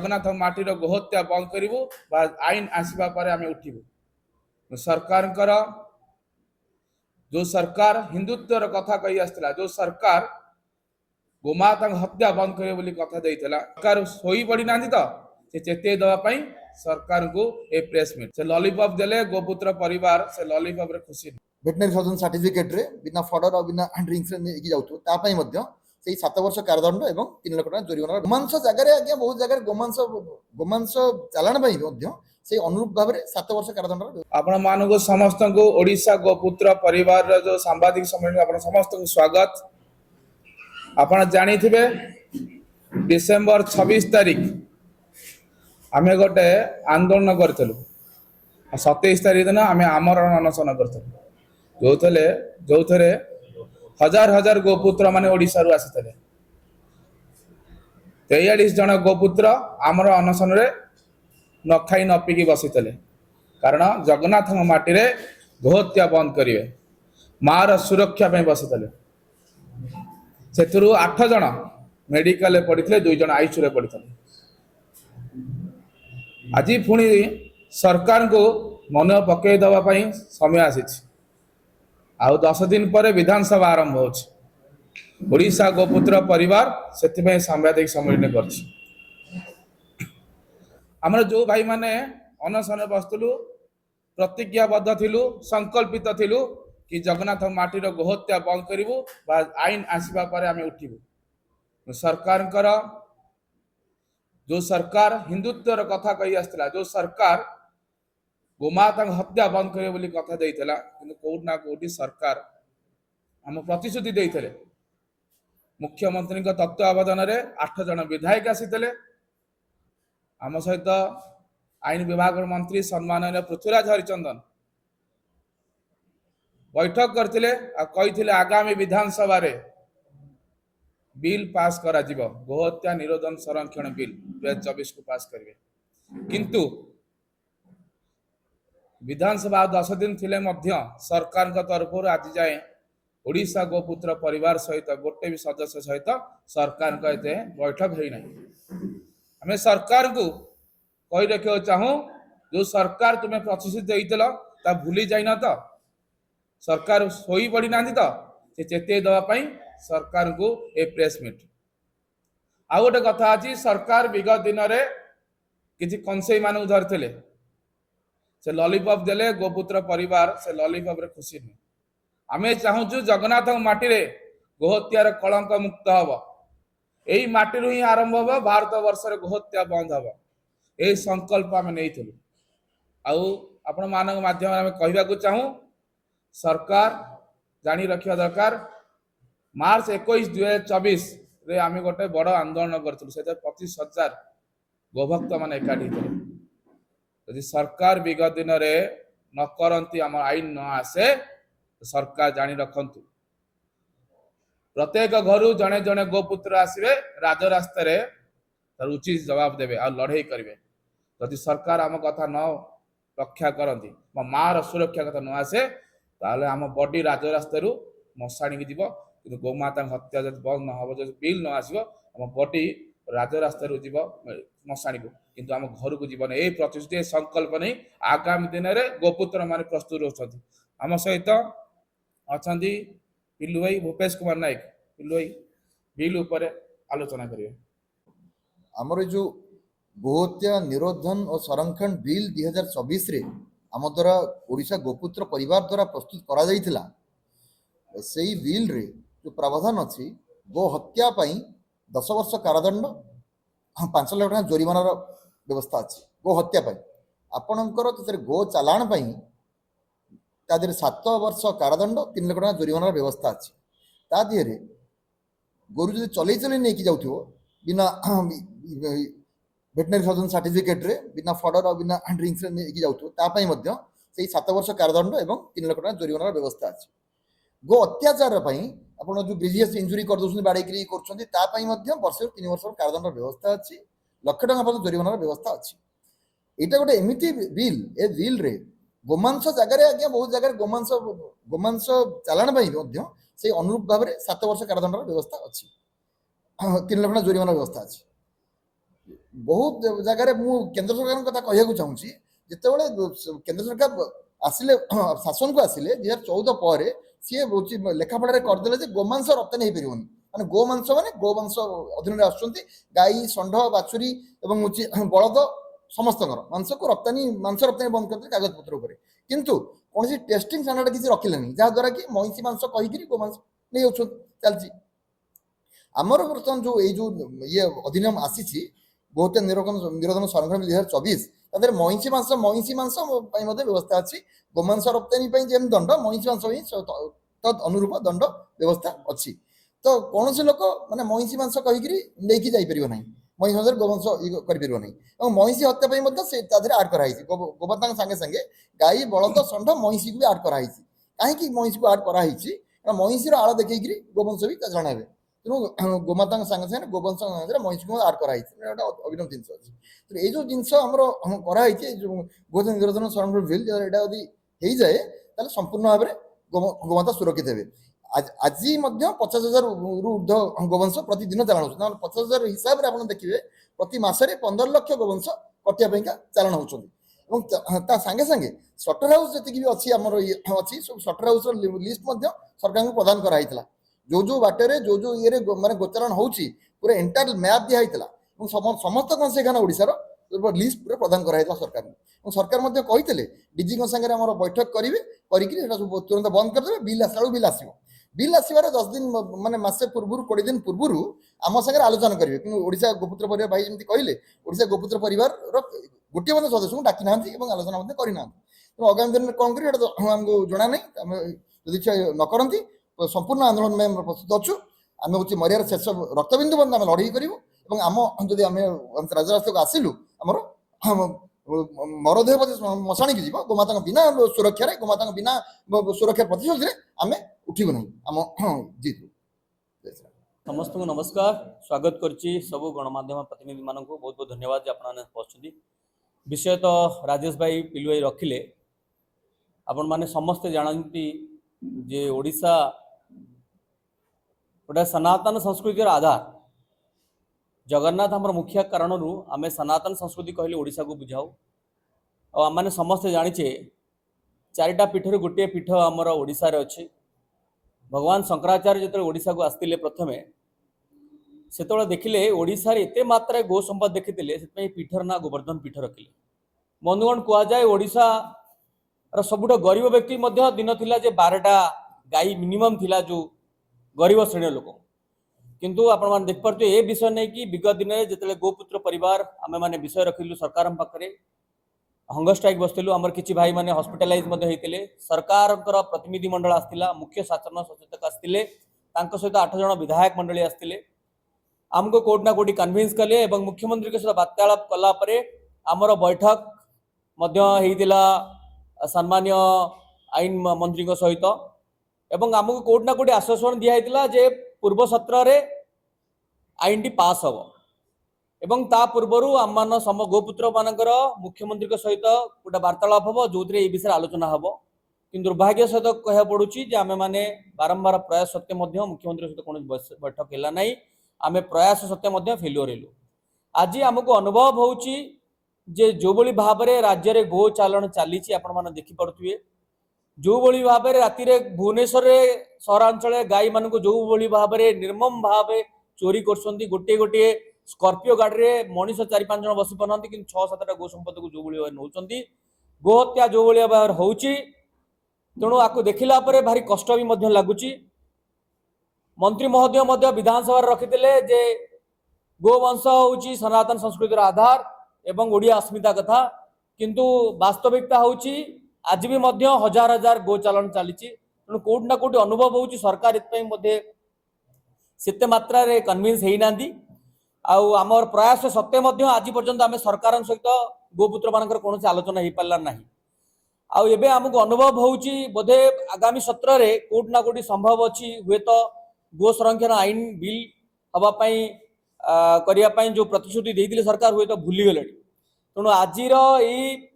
जगन्नाथ माटीर गोहत्या बंद करूँ आईन आसवा पर आम उठू सरकार जो सरकार हिंदुत्वर कथा कही आसला जो सरकार गोमाता हत्या बंद करे बोली कथा देइतला सरकार सोई पड़ी ना तो से चेते दवाई सरकार को ए प्रेस मीट से लॉलीपॉप देले गोपुत्र परिवार से लॉलीपॉप रे खुशी वेटनरी सर्जन सर्टिफिकेट रे बिना फॉर्डर और बिना ड्रिंक्स रे नेकी जाउथु ता पई मध्य सेही 7 वर्ष कारादंड एवं 3 लाख टका जरिमाना गोमांस जगह रे आज्ञा बहुत जगह गोमांस चालान पई मध्य से अनुरूप भाव में 7 वर्ष कारादंड आपण मानको समस्त को ओडिशा गोपुत्र परिवार रो जो सांबादिक सम्मेलन आपण समस्त को स्वागत। आपण जानी थिबे डिसेंबर 26 तारीख आमे गोटे आंदोलन करथलु 27 तारीख दिन आमे आमरण अनशन करथलु जो थरे हजार हजार गोपुत्र माने ओडिसा रु आसीतले 43 जन गोपुत्र आमर अनशन रे न खाई न पीकी बसीतले कारण जगन्नाथ माटी रे गोहत्या बंद करिवे मार सुरक्षा पे बसीतले सेथुरु 8 जन मेडिकल रे पड़ितले 2 जन आईसीयू रे पड़ितले। आज पुणी सरकार को मन पकई दवा पई समय आसीछि आउ 10 दिन पर विधानसभा आरंभ होछि ओडिशा गोपुत्र परिवार सेति सांबादिक सम्मेलन करछि। आमर जो भाई माने अनशन बसलु प्रतिज्ञाबद्ध थिलु संकल्पित थिलु कि जगन्नाथ माटीर गोहत्या बंद करूँ आईन आसवा पर आम उठू सरकार जो सरकार हिंदुत्वर कथा कही आसला जो सरकार गोमाता हत्या बंद करे बोली कथा देइतला किंतु कोउट ना कोउटी सरकार हम प्रतिश्रुति देइतले मुख्यमंत्री तत्वावधान रे 8 जन विधायक आसीतले आम सहित आईन विभाग मंत्री सम्माननीय पृथ्वीराज हरिचंदन बैठक करथिले आ कहिथिले आगामी विधानसभा रे बिल पास करा जिवो गोहत्या निरोधन संरक्षण बिल 2024 को पास करिवे किंतु विधानसभा 10 दिन थिले मध्य सरकार का तरफ आज जाए ओडिशा गोपुत्र परिवार सहित गोटे भी सदस्य सहित सरकार का एते बैठक होई नहीं। हमें सरकार को कही रखियो चाहूँ जो सरकार तुम्हें प्रतिश्रुति देइतला ता भूली जाइना तो सरकार सोई पड़ी ना तो से चेते दवाई सरकार को ए प्रेस मीट आ गोटे कथा अच्छी सरकार विगत दिन में किसी कंसेई मान धरते से लॉलीपॉप देले गोपुत्र परिवार से लॉलीपॉप रे खुशी नहीं आमे चाहूँ जगन्नाथ माटी रे गोहत्यार कलंक मुक्त हम यही माटी ही आरंभ हम भारत वर्ष रे गोहत्या बंद हम यही संकल्प आम नहीं आपण मान माध्यम आम कहवाक चाहूँ सरकार जानी रखा दरकार मार्च 21 2024 रे आम गोटे बड़ आंदोलन करूँ से 25,000 गोभक्त मान एकाठी यदि सरकार विगत दिन में न करती आम आईन न आसे तो सरकार जानी रखंतु प्रत्येक घर जड़े जड़े गोपुत्र आसवे राजरास्ता उचित जवाब देवे आ लड़े करेंगे यदि सरकार आम कथा न रक्षा करती मार सुरक्षा कथा न आसे ताले आम बॉडी राजरास्ता मशाणी की जीव कि गोमाता हत्या जब बंद न हो बिल न आसो आम बॉडी राजरास्ता जीव मशाणी को किंतु आम घर को जीवन यही प्रतिश्रुति संकल्प नहीं आगामी दिन में गोपुत्र मान प्रस्तुत होती आम सहित अच्छा पिल्लू भाई भूपेश कुमार नायक पिल्लू भाई बिल उपर आलोचना करेंगे। आमर जो गोहत्या निरोधन और संरक्षण बिल 2024 रे आम द्वारा ओडिशा गोपुत्र परिवार द्वारा प्रस्तुत करा जाइथिला सेही बिल रे जो प्रावधान अच्छी गो हत्या 10 वर्ष कारादंड 5 लाख टका जरिमानार व्यवस्था अच्छी गो हत्या आपणकर गो चालाण तादेह 7 वर्ष कारादंड 3 लाख टका जरिमानार व्यवस्था अच्छी ता दिहरे गोरु जो चलई नहीं जाऊ बिना वेटनरी सर्जन सर्टिफिकेट रे बिना फॉर्डर और बिना ड्रिंक्स रे नेकी जाउथु ता पई मध्य सेही 7 वर्ष कारादंड एवं 3 लाख टका जरिमानार व्यवस्था अछि। गो अत्याचार पई आपण जो ग्रेवियस इंजुरी कर दोछन बाडीगिरी करछन ता पई मध्य वर्ष 3 वर्ष कारादंड व्यवस्था अछि लाख टका पर्यंत जरिमानार व्यवस्था अछि। एटा गोटे एमिति बिल ए बिल रे गोमांस जगह आज्ञा बहुत जगह गोमांस चालान पई मध्य से अनुरूप भाव में 7 वर्ष कारादंडर व्यवस्था अछि 3 लाख टका जरिमानार व्यवस्था अछि। ବହୁତ ଜାଗାରେ ମୁଁ କେନ୍ଦ୍ର ସରକାରଙ୍କ କଥା କହିବାକୁ ଚାହୁଁଛି ଯେତେବେଳେ କେନ୍ଦ୍ର ସରକାର ଆସିଲେ ଶାସନକୁ ଆସିଲେ 2014 ପରେ ସିଏ ହଉଛି ଲେଖାପଢ଼ାରେ କରିଦେଲେ ଯେ ଗୋମାଂସ ରପ୍ତାନି ହେଇପାରିବନି ମାନେ ଗୋମାଂସ ଅଧୀନରେ ଆସୁଛନ୍ତି ଗାଈ ଷଣ୍ଢ ବାଛୁରୀ ଏବଂ ହଉଛି ବଳଦ ସମସ୍ତଙ୍କର ମାଂସ ରପ୍ତାନି ବନ୍ଦ କରିଦେଲେ କାଗଜପତ୍ର ଉପରେ କିନ୍ତୁ କୌଣସି ଟେଷ୍ଟିଂ ଷ୍ଟାଣ୍ଡାର୍ଡ କିଛି ରଖିଲେନି ଯାହାଦ୍ୱାରା କି ମଇଁଷି ମାଂସ କହିକିରି ଗୋମାଂସ ନେଇ ଯାଉଛନ୍ତି ଚାଲିଛି ଆମର ବର୍ତ୍ତମାନ ଯୋଉ ଏଇ ଯୋଉ ଇଏ ଅଧିନିୟମ ଆସିଛି ଗୋହତ୍ୟା ନିରୋଧନ ସଂରକ୍ଷଣ 2024 ତା ଦେହରେ ମଇଁଷି ମାଂସ ପାଇଁ ମଧ୍ୟ ବ୍ୟବସ୍ଥା ଅଛି ଗୋମାଂସ ରପ୍ତାନି ପାଇଁ ଯେମିତି ଦଣ୍ଡ ମଇଁଷି ମାଂସ ପାଇଁ ତଦ୍ ଅନୁରୂପ ଦଣ୍ଡ ବ୍ୟବସ୍ଥା ଅଛି ତ କୌଣସି ଲୋକ ମାନେ ମଇଁଷି ମାଂସ କହିକିରି ନେଇକି ଯାଇପାରିବ ନାହିଁ ମଇଁଷି ମାଂସରେ ଗୋମାଂସ କରିପାରିବ ନାହିଁ ଏବଂ ମଇଁଷି ହତ୍ୟା ପାଇଁ ମଧ୍ୟ ସେ ତା ଦେହରେ ଆଡ୍ କରାହେଇଛି ଗୋମାତାଙ୍କ ସାଙ୍ଗେ ସାଙ୍ଗେ ଗାଈ ବଳଦ ଷଣ୍ଢ ମଇଁଷିକୁ ବି ଆଡ୍ କରାହେଇଛି କାହିଁକି ମଇଁଷିକୁ ଆଡ୍ କରାହେଇଛି କାରଣ ମଇଁଷିର ଆଳ ଦେଖେଇକିରି ଗୋବଂଶ ବି ଚାଲାଣ ହେବେ ତେଣୁ ଗୋମାତାଙ୍କ ସାଙ୍ଗେ ସାଙ୍ଗେ ଗୋବଂଶ ସାଙ୍ଗରେ ମଇଁଷିକୁ ଆଡ୍ କରାହେଇଛି ଗୋଟେ ଅଭିନବ ଜିନିଷ ଅଛି ଏଇ ଯୋଉ ଜିନିଷ ଆମର କରାହେଇଛି ଯୋଉ ଗୋହତ୍ୟା ନିରୋଧନ ସଂରକ୍ଷଣ ବିଲ୍ ଏଇଟା ଯଦି ହେଇଯାଏ ତାହେଲେ ସମ୍ପୂର୍ଣ୍ଣ ଭାବରେ ଗୋମାତା ସୁରକ୍ଷିତ ହେବେ ଆଜି ମଧ୍ୟ 50,000 ରୁ ଉର୍ଦ୍ଧ୍ୱ ଗୋବଂଶ ପ୍ରତିଦିନ ଚାଲାଣ ହଉଛି ନହେଲେ 50,000 ହିସାବରେ ଆପଣ ଦେଖିବେ ପ୍ରତି ମାସରେ 15 ଲକ୍ଷ ଗୋବଂଶ କଟିବା ପାଇଁକା ଚାଲାଣ ହଉଛନ୍ତି ଏବଂ ତା ସାଙ୍ଗେ ସାଙ୍ଗେ ସ୍ଲଟର ହାଉସ୍ ଯେତିକି ବି ଅଛି ଆମର ଅଛି ସବୁ ସ୍ଲଟର ହାଉସ୍ର ଲିଷ୍ଟ ମଧ୍ୟ ସରକାରଙ୍କୁ ପ୍ରଦାନ କରାହେଇଥିଲା ଯୋଉ ବାଟରେ ଯୋଉ ଇଏରେ ମାନେ ଗୋଚାରଣ ହଉଛି ପୁରା ଏଣ୍ଟାର ମ୍ୟାପ୍ ଦିଆ ହେଇଥିଲା ଏବଂ ସମସ୍ତ କଂସେଖାନ ଓଡ଼ିଶାର ଲିଷ୍ଟ ପୁରା ପ୍ରଦାନ କରାଯାଇଥିଲା ସରକାରଙ୍କୁ ଏବଂ ସରକାର ମଧ୍ୟ କହିଥିଲେ ଡିଜିଙ୍କ ସାଙ୍ଗରେ ଆମର ବୈଠକ କରିକି ଏଟା ସବୁ ତୁରନ୍ତ ବନ୍ଦ କରିଦେବେ ବିଲ୍ ଆସିଲା ବେଳକୁ ବିଲ୍ ଆସିବାର 10 ଦିନ ମାନେ ମାସେ ପୂର୍ବରୁ 20 ଦିନ ପୂର୍ବରୁ ଆମ ସାଙ୍ଗରେ ଆଲୋଚନା କରିବେ କିନ୍ତୁ ଓଡ଼ିଶା ଗୋପୁତ୍ର ପରିବାର ଭାଇ ଯେମିତି କହିଲେ ଓଡ଼ିଶା ଗୋପୁତ୍ର ପରିବାରର ଗୋଟିଏ ମଧ୍ୟ ସଦସ୍ୟଙ୍କୁ ଡାକି ନାହାନ୍ତି ଏବଂ ଆଲୋଚନା ମଧ୍ୟ କରିନାହାନ୍ତି ତେଣୁ ଆଗାମୀ ଦିନରେ କ'ଣ କରିବେ ଏଟା ଆମକୁ ଜଣା ନାହିଁ ଆମେ ଯଦି ନ କରନ୍ତି ସମ୍ପୂର୍ଣ୍ଣ ଆନ୍ଦୋଳନ ପାଇଁ ଆମେ ପ୍ରସ୍ତୁତ ଅଛୁ ଆମେ ହଉଛି ମରିବାର ଶେଷ ରକ୍ତବିନ୍ଦୁ ପର୍ଯ୍ୟନ୍ତ ଆମେ ଲଢ଼େଇ କରିବୁ ଏବଂ ଯଦି ଆମେ ରାଜରାସ୍ତାକୁ ଆସିଲୁ ଆମର ମରଦେହ ମଶାଣିକି ଯିବ ଗୋମାତାଙ୍କ ବିନା ସୁରକ୍ଷାରେ ଗୋମାତାଙ୍କ ବିନା ସୁରକ୍ଷା ପ୍ରତିଶୋଧରେ ଆମେ ଉଠିବୁ ନାହିଁ ଆମ ଜିତୁ समस्त को नमस्कार स्वागत करछि सब गणमाध्यम प्रतिनिधि मान को बहुत बहुत धन्यवाद जे आपन पहुंचती विषय तो राजेश भाई पिलु भाई रखिले आपण माने समस्त जानती जे ओडिशा गोटे सनातन संस्कृतिर आधार जगन्नाथ हमर मुख्य कारण आम सनातन संस्कृति कहले ओडिशा को बुझाऊ और आम मैंने समस्ते जाचे 4टा पीठर गोटे पीठ आमर ओडिशा रे अच्छी भगवान शंकराचार्य जो ओडिशा को आसते प्रथमे से देखिले ओडिशा रे एते मात्रा गो संपद देखिले से पीठर ना गोवर्धन पीठ रखिले बंधुगण कह जाए ओडिशा र सबुठ गरीब व्यक्ति मध्य दिन थिला जे 12टा गाई मिनिमम थिला जो गरीब श्रेणी लोक किंतु आपण मान देख पारते ए विषय नहीं कि विगत दिन में जिते गोपुत्र परिवार आम मैंने विषय रखिलु सरकार पाखे हंगर स्ट्राइक बसलु आमर किछि भाई माने हॉस्पिटलाइज होते सरकार प्रतिनिधि मंडल आसला मुख्य शासन सचेतक आसते सहित 8 जन विधायक मंडली आसते आमको कोर्ट ना कोटी कन्विन्स कले एवं मुख्यमंत्री के सहित वार्तालाप कला परे आमर बैठक होइतिला सम्मान्य आईन मंत्री सहित एवं आमको कोर्ट ना कोटी आश्वासन दिया जे पूर्व सत्र रे आईन टी पास हम एवं ता पूर्वर आम मान गोपुत्र मानकर मुख्यमंत्री सहित गोटे वार्तालाप हम जो विषय आलोचना हम कि दुर्भाग्य सहित कह पड़ुची जे आमे माने बारंबार प्रयास सत्य मुख्यमंत्री सहित कौन बैठक है ना आम प्रयास सत्य फेल्योर हेलु आज आमको अनुभव होची जे जो भली भाव में राज्य में गो चालाण चली आपण मैंने देखिपे जो भली भाव में राति भुवनेश्वर सहरांचल गाई मान जो भली भाव में निर्मम भाव चोरी कर गोटे गोटे स्कॉर्पियो गाड़ी में मनीष 4-5 जन बसी पाना कि 6-7टा गो संपद को जो भाई नौ गोहत्या जो भाव हो तेणु आपको देखला भारी कष्ट भी लगुच मंत्री महोदय विधानसभा रखिते जे गोवंश हूँ सनातन संस्कृतिर आधार एवं ओडिया अस्मिता कथा किंतु वास्तविकता हूँ आज भी हजार हजार गो चालान चली तेणु कोट ना कोटी अनुभव हो सरकार इतने मात्रा कन्विन्स होना आमर प्रयास सत्य आज पर्यंत आम सरकार सहित गोपुत्र मान कौन आलोचना हो पारा ना आबे आमको अनुभव हो बोधे आगामी सत्र में कोट ना कोटी संभव अच्छी हुए तो गो संरक्षण आईन बिल हाँपाई करने जो प्रतिश्रुति देते सरकार हुए तो भूलीगले तेणु आज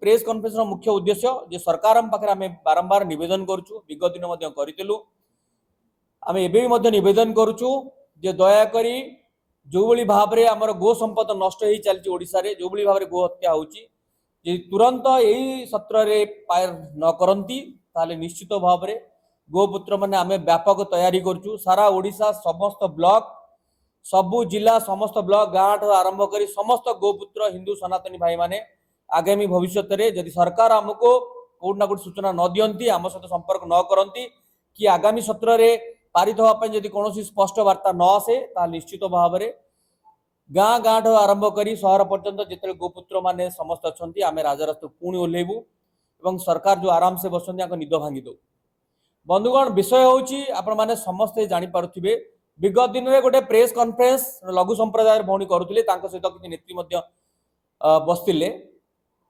प्रेस कॉन्फ्रेंस मुख्य उद्देश्य जे सरकार पाखे आम बारंबार निवेदन करुचु विगत दिन करूँ आम एवं निवेदन करुचु जे दयाकोरी जो भली भाव में आमर गो संपद नष्ट हो चलती ओडिशा रे, जो भली भाव में गो हत्या होची जे तुरंत यही सत्र रे पार न करंती ताले निश्चित भाव में गोपुत्र माने आमे व्यापक तैयारी करछु। सारा ओडिशा समस्त ब्लॉक सबु जिला समस्त ब्लॉक गाँव ठार आरंभ करी समस्त गोपुत्र हिंदू सनातनी भाई माने आगामी भविष्य रे जदि सरकार हमको कोड ना कोड सूचना न दियंती आम सहित संपर्क न करंती कि आगामी सत्र रे पारित होवा पय जदि कोनोसी स्पष्ट वार्ता न आसे ता निश्चित भाव में गाँ गाँ ठार आरंभ करी शहर पर्यंत जिते गोपुत्र माने समस्त अच्छा आम राजरास्ता पुणी ओह्लैबू एवं सरकार जो आराम से बसंती निद भांगी दो। बंधुगण विषय होची आपण माने समस्ते जानि पारुथिबे विगत दिन में गोटे प्रेस कॉन्फ्रेंस लघु संप्रदाय भौणी करुथिले तांको सहित किछि नेत्री मध्य बसतिले।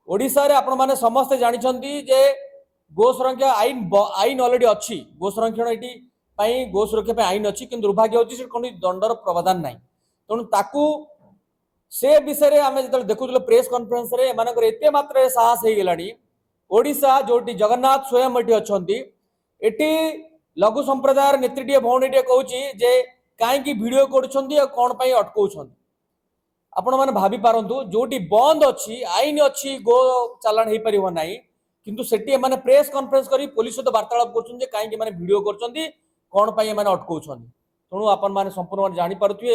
ओडिशा रे आपण माने समस्ते जानिछंती जे गो सुरक्षा आईन ऑलरेडी अछि, गो संरक्षण एटी पई गो सुरक्षा पे आईन अछि, किंतु दुर्भाग्य होची से कोन दंडर प्रावधान नाही। तेणु ताकू से विषय आम जो देखुल प्रेस कॉन्फ्रेंस रे एमानकर एते मात्रा साहस हो गलानी। ओडिशा जोटी जगन्नाथ स्वयं एटी अछंती एटी लघु संप्रदाय नेत्रीटे भौणीटे कहूची जे कहीं वीडियो करुछंती आ कोन पई अटकाउछंती। आपण माने भाभी पारंतु जोटी बंद अछि आईन अछि गो चालान हे परिबो नाही, किंतु सेटी माने प्रेस कॉन्फ्रेंस करी पुलिस सहित वार्तालाप करछन जे कहीं माने वीडियो करछंती कोन पई माने अटकाउछंती। तेणु आपण माने संपूर्ण जानि पारुथिबे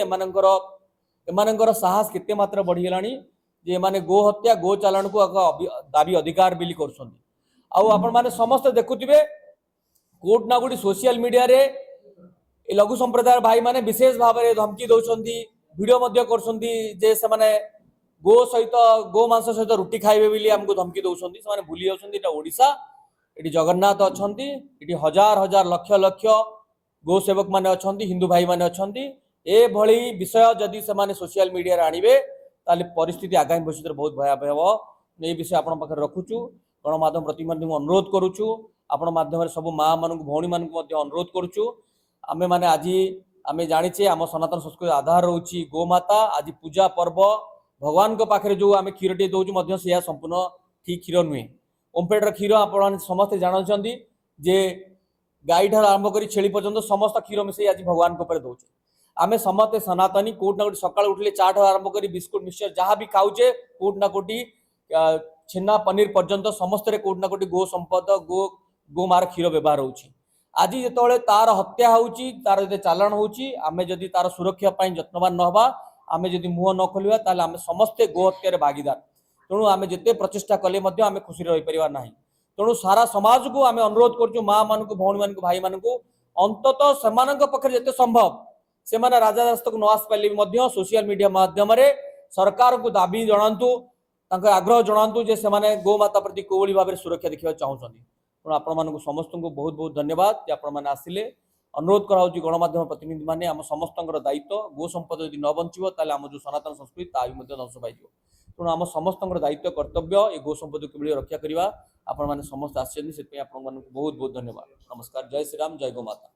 एमानकर साहस केते मात्रा बढ़ी गलानी जे एमाने गो हत्या गो चालान को दाबी अधिकार बिली करछंती। आउ आपण माने समस्त देखुथिबे कोट ना कोटी सोशल मीडिया रे ए लघु संप्रदाय भाई माने विशेष भाव में धमकी दौरान वीडियो मध्य करछंती जे से माने गो सहित गो मांस सहित रुटी खाइबे बिली हमको धमकी दौरान से माने भूली जाउछंती एटा ओडिशा, एटी जगन्नाथ अछंती, एटी हजार हजार लक्ष लक्ष गो सेवक माने अछंती, हिंदू भाई माने अछंती। ए भली विषय जदि से माने सोशल मीडिया रे आनिबे ताले परिस्थिति आगामी भविष्य बहुत भयावह हो। ए विषय आपण पाखे रखुछु, गणमाध्यम प्रतिनिधि अनुरोध करुछु, आपण माध्यम रे सब माँ मानक भौणी मानक मध्य अनुरोध करुछु। आमे माने आज आमे जानिछे आम सनातन संस्कृति आधार रहउछि गोमाता। आज पूजा पर्व भगवान को पाखरे जो आमे क्षीरटे दउछु मध्य से संपूर्ण ठीक क्षीर नुहे। ओमफेडर क्षीर आपण समस्त जानछंती जे गाई ठार आरंभ करी छेली पर्यंत समस्त क्षीर मिसई आज भगवान को पर दउछे। आमे समस्त सनातनी कोट ना कोटी सकाळ उठले चाट आरंभ करी बिस्कुट मिक्सचर जहाँ भी खाऊचे कोट ना कोटी छेना पनीर पर्यंत समस्त रे कोट ना कोटी गो संपद गो मार क्षीर व्यवहार होउछि। आज जिते तार हत्या होउछि तार जदि चालान होउछि आमे जदि तार सुरक्षा पाई यत्नवान न हबा आमे जदि मुह न खोलिबा ताले आमे समस्ते गो हत्या रे भागीदार। तेणु आमे जेते प्रचेष्टा कले मध्य आमे खुशी रहि परिबा नाही। तेणु सारा समाज को आमे अनुरोध करछु माँ मानक भौणी मानक भाई मानक अंततः सेमानक पक्षरे जेते संभव से माने राजा रास्ता को न आस पाइले मध्य सोशल मीडिया माध्यम रे सरकार को दाबी जणांतु तांको आग्रह जणांतु जे से माने गो माता प्रति कोवली भाबरे सुरक्षा देखिबा चाहुछंती। तेणु आपण मानक समस्त को बहुत बहुत धन्यवाद जे आपण माने आसिले। अनुरोध कराउछि गणमाध्यम प्रतिनिधि माने आम समस्तंकर दायित्व गो संपद यदि न बंचिबो ताले आम जो सनातन संस्कृति ता भी मध्य ध्वंस पाइजिबो। तेणु आम समस्तंकर दायित्व कर्तव्य ए गो संपद किबळी रक्षा करिवा आपण माने समस्त आछियनि से पे आपण मानक बहुत बहुत धन्यवाद। नमस्कार, जय श्री राम, जय गो माता।